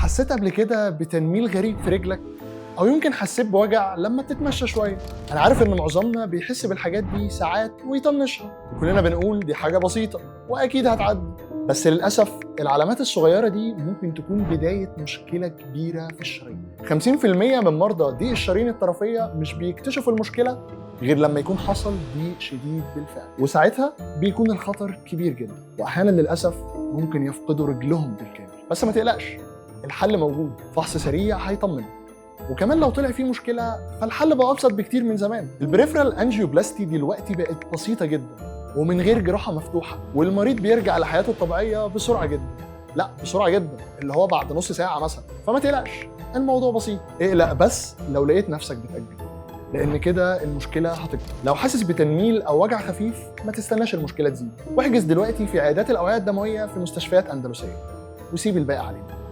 حسيت قبل كده بتنميل غريب في رجلك؟ أو يمكن حسيت بوجع لما تتمشى شوية؟ أنا عارف إن معظمنا بيحس بالحاجات دي ساعات ويطنشها، وكلنا بنقول دي حاجة بسيطة وأكيد هتعدي، بس للأسف العلامات الصغيرة دي ممكن تكون بداية مشكلة كبيرة في الشرايين. 50% من مرضى ضيق الشرايين الطرفية مش بيكتشفوا المشكلة غير لما يكون حصل ضيق شديد بالفعل، وساعتها بيكون الخطر كبير جدا، وأحيانا للأسف ممكن يفقدوا رجلهم بالكامل. بس ما تقلقش، الحل موجود، فحص سريع هيطمنك، وكمان لو طلع فيه مشكلة فالحل بقى أبسط بكتير من زمان. البريفرال أنجيوبلاستي دلوقتي بقت بسيطة جدا ومن غير جراحة مفتوحة، والمريض بيرجع لحياته الطبيعية بسرعة جدا. لا بسرعة جدا، اللي هو بعد نص ساعة مثلا. فما تقلقش، الموضوع بسيط. اقلق بس لو لقيت نفسك بتأجل، لأن كده المشكلة هتكبر. لو حاسس بتنميل أو وجع خفيف ما تستناش المشكلة تزيد، واحجز دلوقتي في عيادات الأوعية الدموية في مستشفيات أندلسية، وسيب الباقي علينا.